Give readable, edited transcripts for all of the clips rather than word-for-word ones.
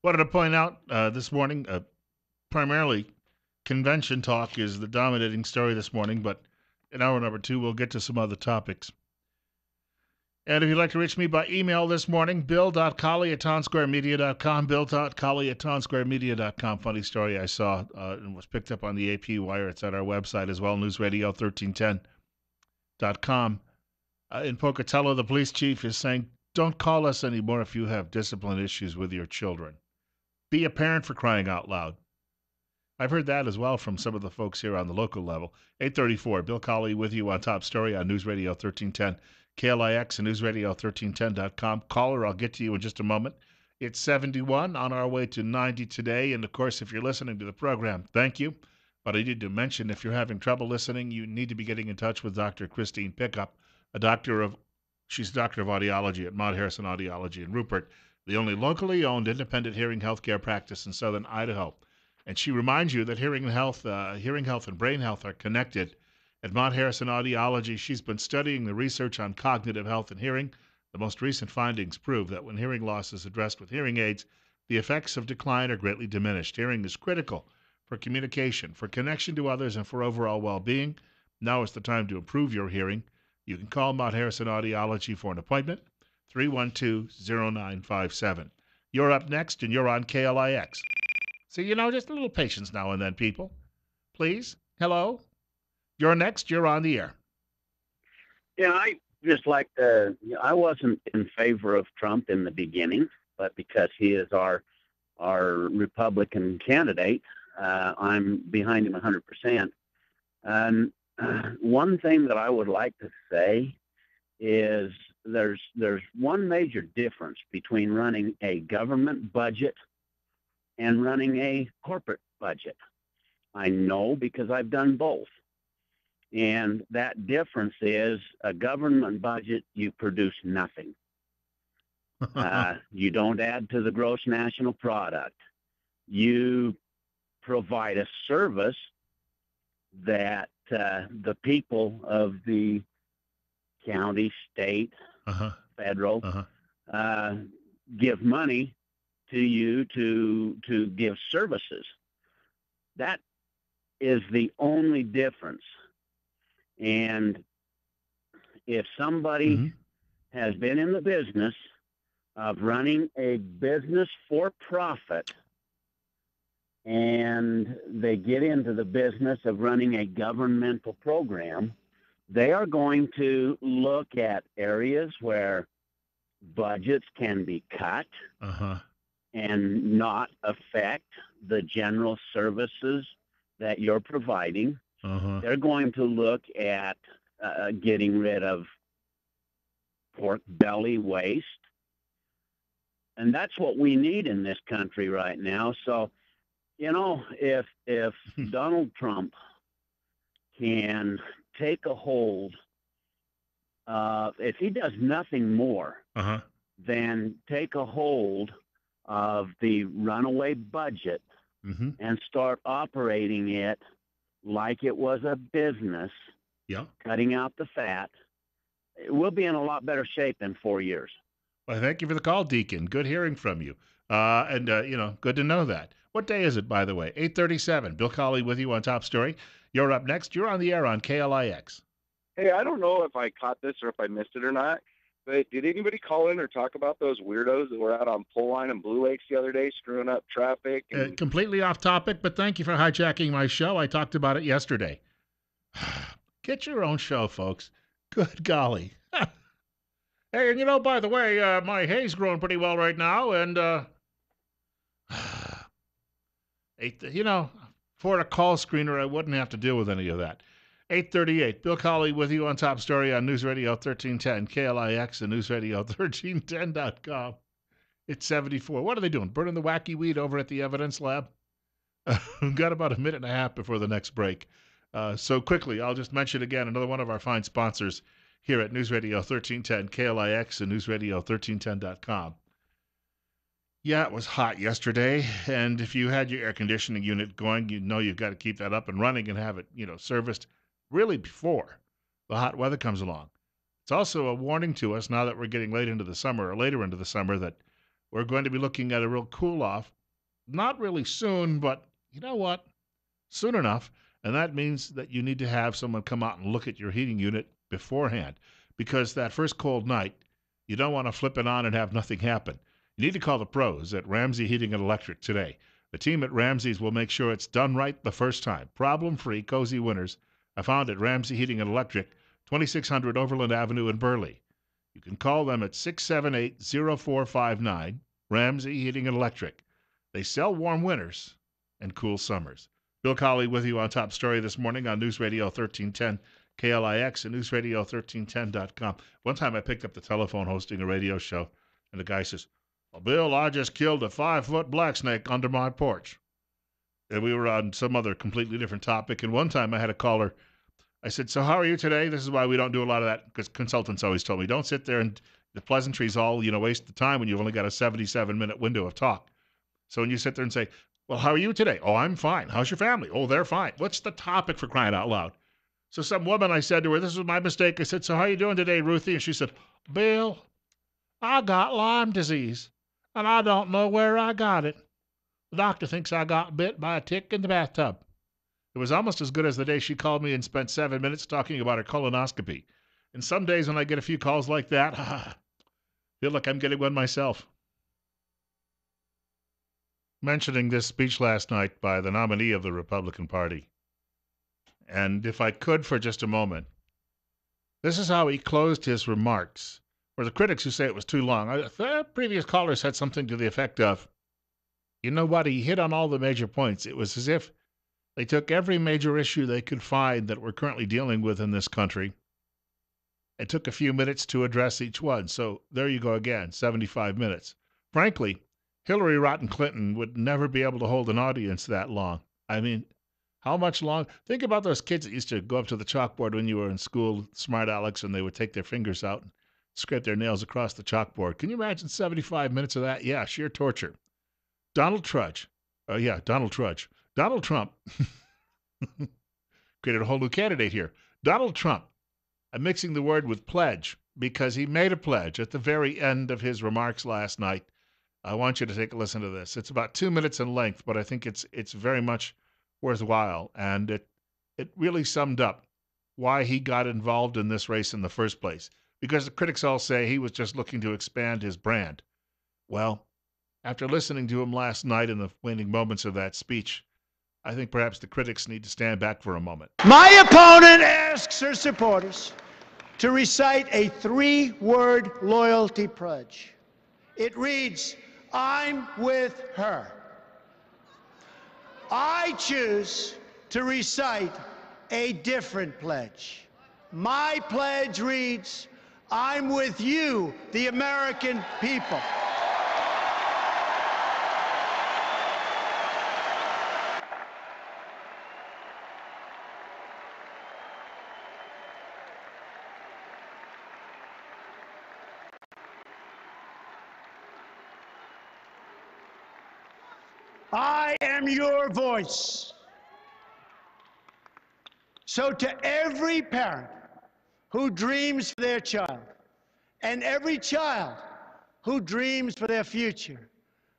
Wanted to point out this morning, primarily convention talk is the dominating story this morning, but in hour number two, we'll get to some other topics. And if you'd like to reach me by email this morning, bill.colley at townsquaremedia.com, bill.colley at townsquaremedia.com. Funny story I saw and was picked up on the AP wire. It's at our website as well, newsradio1310.com. In Pocatello, the police chief is saying, don't call us anymore if you have discipline issues with your children. Be a parent, for crying out loud. I've heard that as well from some of the folks here on the local level. 834, Bill Colley with you on Top Story on News Radio 1310, KLIX and newsradio1310.com. Caller, I'll get to you in just a moment. It's 71, on our way to 90 today. And, of course, if you're listening to the program, thank you. But I need to mention, if you're having trouble listening, you need to be getting in touch with Dr. Christine Pickup, she's a doctor of audiology at Mount Harrison Audiology in Rupert, the only locally owned independent hearing healthcare practice in southern Idaho. And she reminds you that hearing health and brain health are connected. At Mount Harrison Audiology, she's been studying the research on cognitive health and hearing. The most recent findings prove that when hearing loss is addressed with hearing aids, the effects of decline are greatly diminished. Hearing is critical for communication, for connection to others, and for overall well-being. Now is the time to improve your hearing. You can call Mount Harrison Audiology for an appointment, 312-0957. You're up next, and you're on KLIX. So, just a little patience now and then, people. Please. Hello. You're next. You're on the air. Yeah, I just like to, I wasn't in favor of Trump in the beginning, but because he is our Republican candidate, I'm behind him 100%. And one thing that I would like to say is there's one major difference between running a government budget and running a corporate budget. I know because I've done both. And that difference is a government budget, you produce nothing. You don't add to the gross national product. You provide a service that the people of the county, state, federal, give money to you to give services. That is the only difference. And if somebody has been in the business of running a business for profit and they get into the business of running a governmental program, they are going to look at areas where budgets can be cut and not affect the general services that you're providing. They're going to look at getting rid of pork belly waste. And that's what we need in this country right now. So, if Donald Trump can take a hold, if he does nothing more than take a hold of the runaway budget and start operating it like it was a business, cutting out the fat, we'll be in a lot better shape in 4 years. Well, thank you for the call, Deacon. Good hearing from you. And good to know that. What day is it, by the way? 8:37. Bill Colley with you on Top Story. You're up next. You're on the air on KLIX. Hey, I don't know if I caught this or if I missed it or not, but did anybody call in or talk about those weirdos that were out on Pole Line and Blue Lakes the other day screwing up traffic? Completely off topic, but thank you for hijacking my show. I talked about it yesterday. Get your own show, folks. Good golly. Hey, and by the way, my hay's growing pretty well right now, and for a call screener, I wouldn't have to deal with any of that. 8:38. Bill Colley with you on Top Story on News Radio 1310, KLIX and newsradio1310.com. It's 74. What are they doing? Burning the wacky weed over at the evidence lab? We've got about a minute and a half before the next break. So quickly, I'll just mention again another one of our fine sponsors here at News Radio 1310, KLIX and newsradio1310.com. Yeah, it was hot yesterday, and if you had your air conditioning unit going, you've got to keep that up and running and have it, serviced really before the hot weather comes along. It's also a warning to us now that we're getting later into the summer, that we're going to be looking at a real cool-off Not really soon, but you know what? Soon enough. And that means that you need to have someone come out and look at your heating unit beforehand because that first cold night, you don't want to flip it on and have nothing happen. You need to call the pros at Ramsey Heating and Electric today. The team at Ramsey's will make sure it's done right the first time. Problem free, cozy winters are found at Ramsey Heating and Electric, 2600 Overland Avenue in Burley. You can call them at 678-0459, Ramsey Heating and Electric. They sell warm winters and cool summers. Bill Colley with you on Top Story this morning on News Radio 1310 KLIX and newsradio1310.com. One time I picked up the telephone hosting a radio show, and the guy says, well, Bill, I just killed a 5-foot black snake under my porch. And we were on some other completely different topic, and one time I had a caller. I said, so how are you today? This is why we don't do a lot of that, because consultants always told me, don't sit there and the pleasantries all, waste the time when you've only got a 77-minute window of talk. So when you sit there and say, well, how are you today? Oh, I'm fine. How's your family? Oh, they're fine. What's the topic, for crying out loud? So some woman, I said to her, this was my mistake. I said, so how are you doing today, Ruthie? And she said, Bill, I got Lyme disease, and I don't know where I got it. The doctor thinks I got bit by a tick in the bathtub. It was almost as good as the day she called me and spent 7 minutes talking about her colonoscopy. And some days when I get a few calls like that, I feel like I'm getting one myself. Mentioning this speech last night by the nominee of the Republican Party. And if I could for just a moment, this is how he closed his remarks. For the critics who say it was too long, the previous caller said something to the effect of, you know what, he hit on all the major points. It was as if they took every major issue they could find that we're currently dealing with in this country and took a few minutes to address each one. So there you go again, 75 minutes. Frankly, Hillary Rotten Clinton would never be able to hold an audience that long. I mean, how much long? Think about those kids that used to go up to the chalkboard when you were in school, smart Alex, and they would take their fingers out and scrape their nails across the chalkboard. Can you imagine 75 minutes of that? Yeah, sheer torture. Donald Trudge. Donald Trudge. Donald Trump created a whole new candidate here. Donald Trump. I'm mixing the word with pledge because he made a pledge at the very end of his remarks last night. I want you to take a listen to this. It's about 2 minutes in length, but I think it's very much worthwhile, and it really summed up why he got involved in this race in the first place. Because the critics all say he was just looking to expand his brand. Well, after listening to him last night in the waning moments of that speech, I think perhaps the critics need to stand back for a moment. My opponent asks her supporters to recite a 3-word loyalty pledge. It reads, I'm with her. I choose to recite a different pledge. My pledge reads, I'm with you, the American people. I am your voice. So to every parent who dreams for their child and every child who dreams for their future,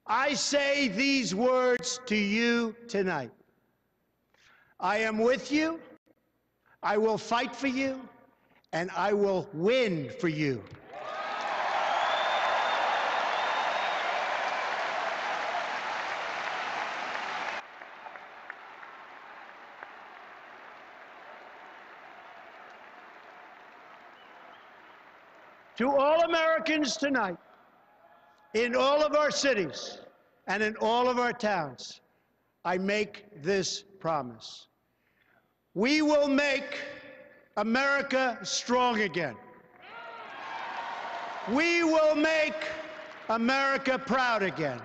I say these words to you tonight. I am with you, I will fight for you, and I will win for you. To all Americans tonight, in all of our cities and in all of our towns, I make this promise. We will make America strong again. We will make America proud again.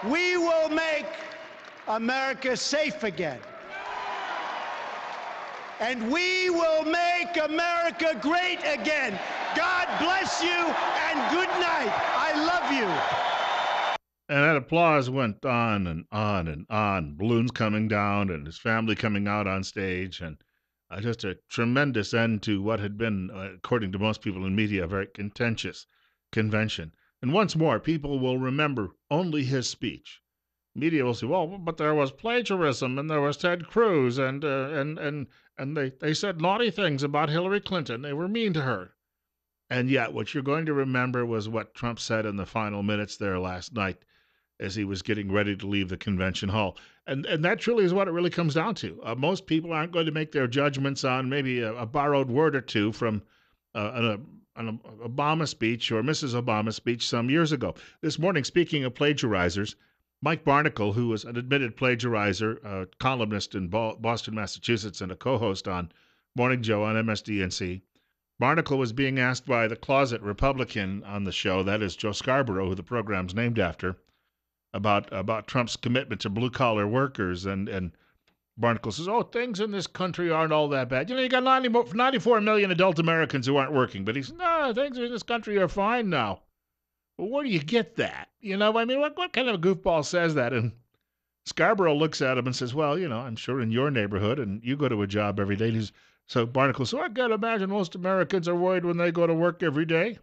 We will make America safe again. And we will make America great again. God bless you and good night. I love you. And that applause went on and on and on. Balloons coming down and his family coming out on stage. And just a tremendous end to what had been, according to most people in media, a very contentious convention. And once more, people will remember only his speech. Media will say, "Well, but there was plagiarism, and there was Ted Cruz, and they said naughty things about Hillary Clinton. They were mean to her." And yet, what you're going to remember was what Trump said in the final minutes there last night as he was getting ready to leave the convention hall. And that truly is what it really comes down to. Most people aren't going to make their judgments on maybe a borrowed word or two from an Obama speech or Mrs. Obama speech some years ago. This morning, speaking of plagiarizers, Mike Barnicle, who was an admitted plagiarizer, a columnist in Boston, Massachusetts, and a co-host on Morning Joe on MSDNC, Barnicle was being asked by the closet Republican on the show, that is Joe Scarborough, who the program's named after, about Trump's commitment to blue collar workers, and Barnacle says, "Oh, things in this country aren't all that bad. You got 94 million adult Americans who aren't working." But he says, "No, things in this country are fine now." Well, where do you get that? I mean, what kind of a goofball says that? And Scarborough looks at him and says, "Well, I'm sure in your neighborhood, and you go to a job every day." So Barnacle says, "So I got to imagine most Americans are worried when they go to work every day."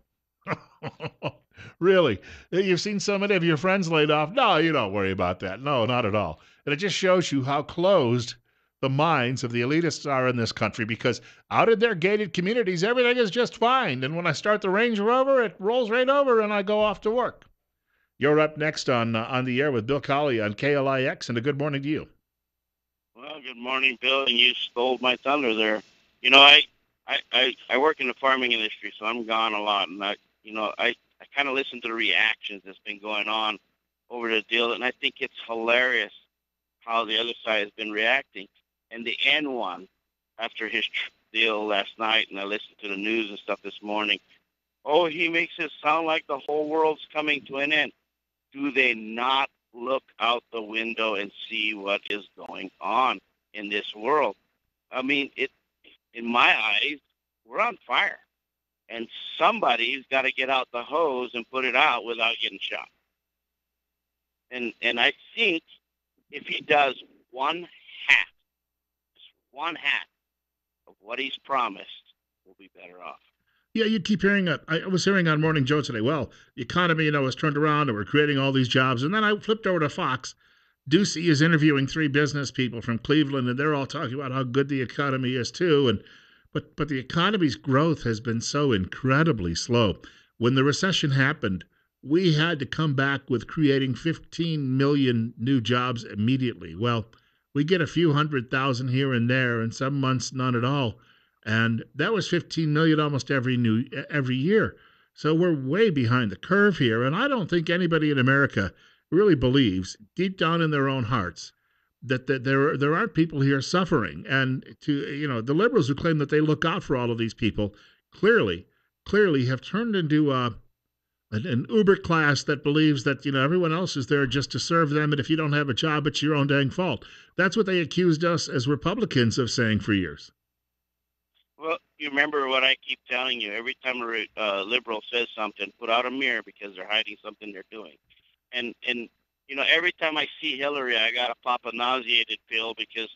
Really? You've seen so many of your friends laid off? No, you don't worry about that. No, not at all. And it just shows you how closed the minds of the elitists are in this country, because out in their gated communities, everything is just fine. And when I start the Range Rover, it rolls right over and I go off to work. You're up next on the air with Bill Colley on KLIX, and a good morning to you. Well, good morning, Bill, and you stole my thunder there. I work in the farming industry, so I'm gone a lot, and I kind of listen to the reactions that's been going on over the deal, and I think it's hilarious how the other side has been reacting. And the N1, after his deal last night, and I listened to the news and stuff this morning, oh, he makes it sound like the whole world's coming to an end. Do they not look out the window and see what is going on in this world? I mean, in my eyes, we're on fire. And somebody's got to get out the hose and put it out without getting shot. And I think if he does one half of what he's promised, we'll be better off. Yeah, you keep hearing I was hearing on Morning Joe today, well, the economy, has turned around and we're creating all these jobs. And then I flipped over to Fox. Ducey is interviewing 3 business people from Cleveland, and they're all talking about how good the economy is too. But the economy's growth has been so incredibly slow. When the recession happened, we had to come back with creating 15 million new jobs immediately. Well, we get a few 100,000 here and there, and some months none at all. And that was 15 million almost every year. So we're way behind the curve here. And I don't think anybody in America really believes deep down in their own hearts that there aren't people here suffering. And the liberals who claim that they look out for all of these people clearly have turned into an uber class that believes that everyone else is there just to serve them, and if you don't have a job, it's your own dang fault. That's what they accused us as Republicans of saying for years. Well, you remember what I keep telling you. Every time a liberal says something, put out a mirror, because they're hiding something they're doing. And every time I see Hillary, I got to pop a nauseated pill, because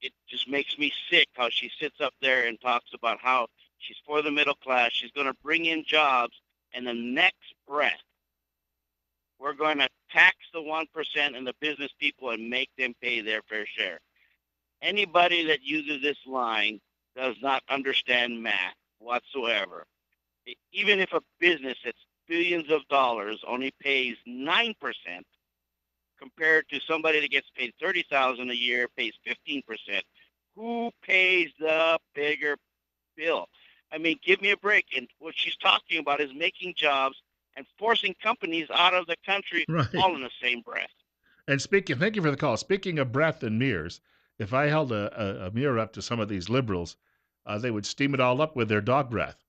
it just makes me sick how she sits up there and talks about how she's for the middle class, she's going to bring in jobs, and the next breath, we're going to tax the 1% and the business people and make them pay their fair share. Anybody that uses this line does not understand math whatsoever. Even if a business that's billions of dollars only pays 9%, compared to somebody that gets paid $30,000 a year pays 15%, who pays the bigger bill? I mean, give me a break. And what she's talking about is making jobs and forcing companies out of the country, right, all in the same breath. And thank you for the call. Speaking of breath and mirrors, if I held a mirror up to some of these liberals, they would steam it all up with their dog breath.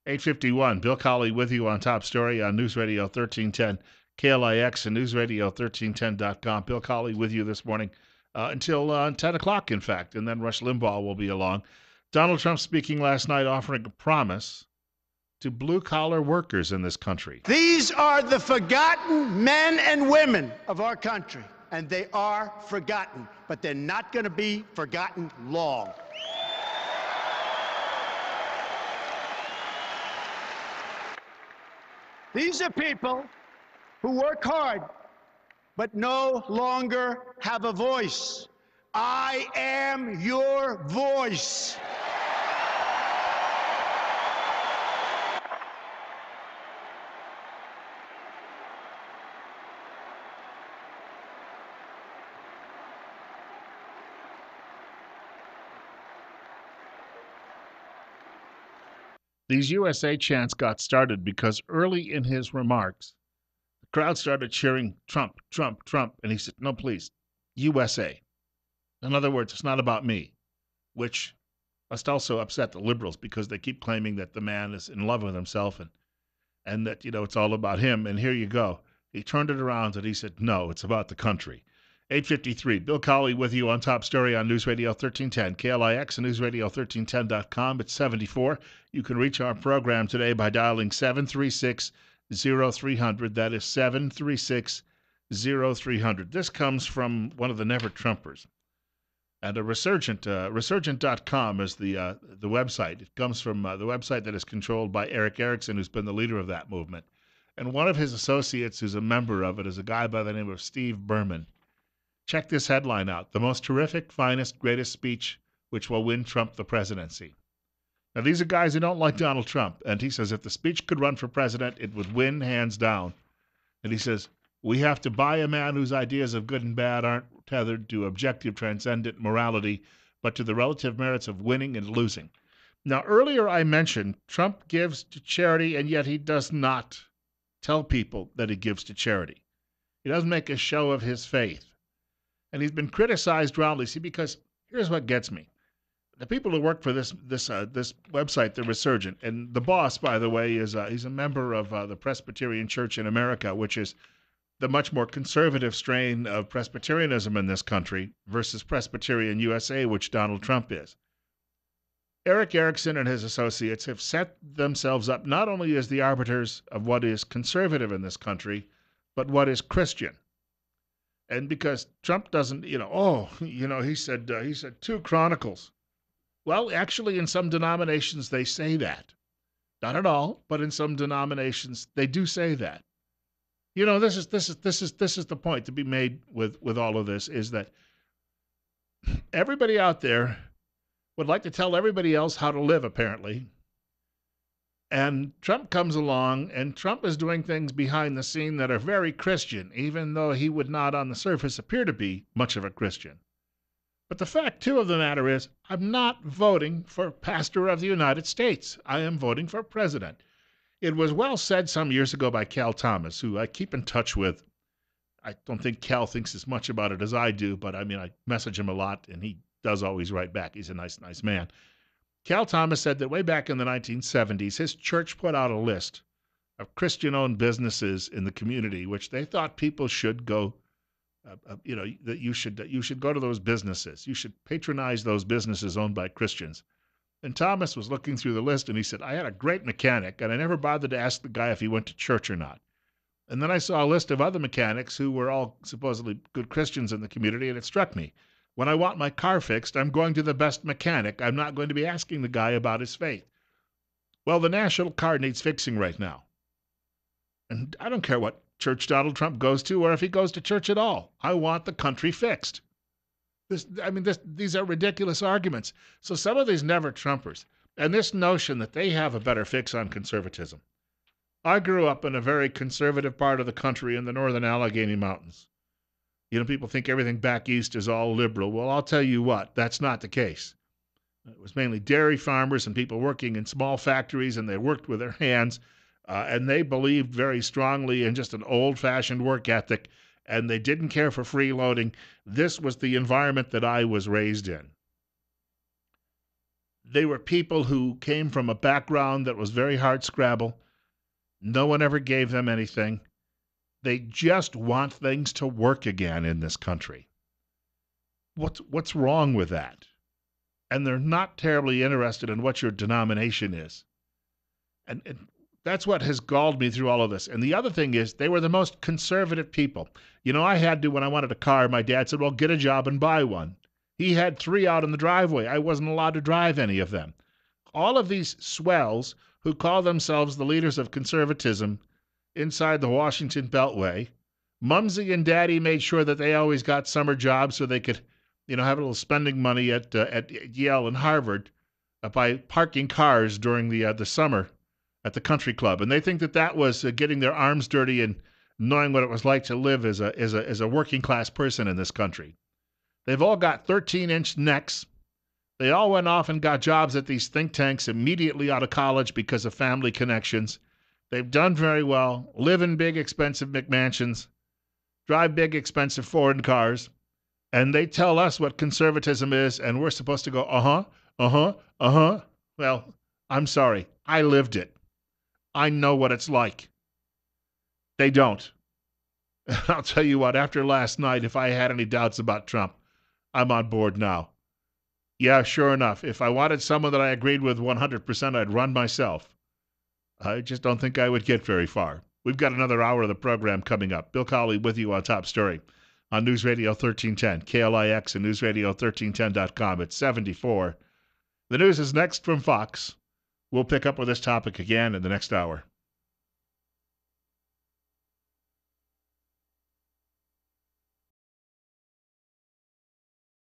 8:51, Bill Colley with you on Top Story on News Radio 1310, KLIX, and newsradio1310.com. Bill Colley with you this morning until 10 o'clock, in fact, and then Rush Limbaugh will be along. Donald Trump speaking last night, offering a promise to blue-collar workers in this country. These are the forgotten men and women of our country, and they are forgotten, but they're not going to be forgotten long. These are people who work hard but no longer have a voice. I am your voice. These USA chants got started because early in his remarks, the crowd started cheering Trump, Trump, Trump, and he said, no, please, USA. In other words, it's not about me, which must also upset the liberals because they keep claiming that the man is in love with himself and that, it's all about him. And here you go. He turned it around and he said, no, it's about the country. 8:53, Bill Colley with you on Top Story on News Radio 1310, KLIX and newsradio1310.com. It's 74. You can reach our program today by dialing 736-0300. That is 736-0300. This comes from one of the Never Trumpers. And resurgent.com is the website. It comes from the website that is controlled by Eric Erickson, who's been the leader of that movement. And one of his associates who's a member of it is a guy by the name of Steve Berman. Check this headline out. The most terrific, finest, greatest speech which will win Trump the presidency. Now, these are guys who don't like Donald Trump. And he says if the speech could run for president, it would win hands down. And he says, we have to buy a man whose ideas of good and bad aren't tethered to objective, transcendent morality, but to the relative merits of winning and losing. Now, earlier I mentioned Trump gives to charity, and yet he does not tell people that he gives to charity. He doesn't make a show of his faith. And he's been criticized roundly. See, because here's what gets me. The people who work for this website, The Resurgent, and the boss, by the way, is he's a member of the Presbyterian Church in America, which is the much more conservative strain of Presbyterianism in this country versus Presbyterian USA, which Donald Trump is. Eric Erickson and his associates have set themselves up not only as the arbiters of what is conservative in this country, but what is Christian. And because Trump doesn't, he said 2 Chronicles. Well, actually, in some denominations, they say that. Not at all, but in some denominations, they do say that. This is the point to be made with all of this, is that everybody out there would like to tell everybody else how to live, apparently. And Trump comes along, and Trump is doing things behind the scene that are very Christian, even though he would not on the surface appear to be much of a Christian. But the fact, too, of the matter is, I'm not voting for pastor of the United States. I am voting for president. It was well said some years ago by Cal Thomas, who I keep in touch with. I don't think Cal thinks as much about it as I do, but I message him a lot, and he does always write back. He's a nice man. Cal Thomas said that way back in the 1970s, his church put out a list of Christian-owned businesses in the community, which they thought people should go, that you should go to those businesses. You should patronize those businesses owned by Christians. And Thomas was looking through the list, and he said, I had a great mechanic, and I never bothered to ask the guy if he went to church or not. And then I saw a list of other mechanics who were all supposedly good Christians in the community, and it struck me. When I want my car fixed, I'm going to the best mechanic. I'm not going to be asking the guy about his faith. Well, the national car needs fixing right now. And I don't care what church Donald Trump goes to or if he goes to church at all. I want the country fixed. These are ridiculous arguments. So some of these Never Trumpers, and this notion that they have a better fix on conservatism. I grew up in a very conservative part of the country in the northern Allegheny Mountains. People think everything back east is all liberal. Well, I'll tell you what, that's not the case. It was mainly dairy farmers and people working in small factories, and they worked with their hands, and they believed very strongly in just an old-fashioned work ethic, and they didn't care for freeloading. This was the environment that I was raised in. They were people who came from a background that was very hardscrabble. No one ever gave them anything. They just want things to work again in this country. What's wrong with that? And they're not terribly interested in what your denomination is. And that's what has galled me through all of this. And the other thing is, they were the most conservative people. I had to, when I wanted a car, my dad said, well, get a job and buy one. He had 3 out in the driveway. I wasn't allowed to drive any of them. All of these swells who call themselves the leaders of conservatism inside the Washington Beltway. Mumsy and Daddy made sure that they always got summer jobs so they could, have a little spending money at Yale and Harvard by parking cars during the summer at the country club. And they think that was getting their arms dirty and knowing what it was like to live as a working class person in this country. They've all got 13-inch necks. They all went off and got jobs at these think tanks immediately out of college because of family connections. They've done very well, live in big, expensive McMansions, drive big, expensive foreign cars, and they tell us what conservatism is, and we're supposed to go, uh-huh. Well, I'm sorry. I lived it. I know what it's like. They don't. I'll tell you what, after last night, if I had any doubts about Trump, I'm on board now. Yeah, sure enough, if I wanted someone that I agreed with 100%, I'd run myself. I just don't think I would get very far. We've got another hour of the program coming up. Bill Colley with you on Top Story on News Radio 1310, KLIX and newsradio1310.com. It's 74. The news is next from Fox. We'll pick up with this topic again in the next hour.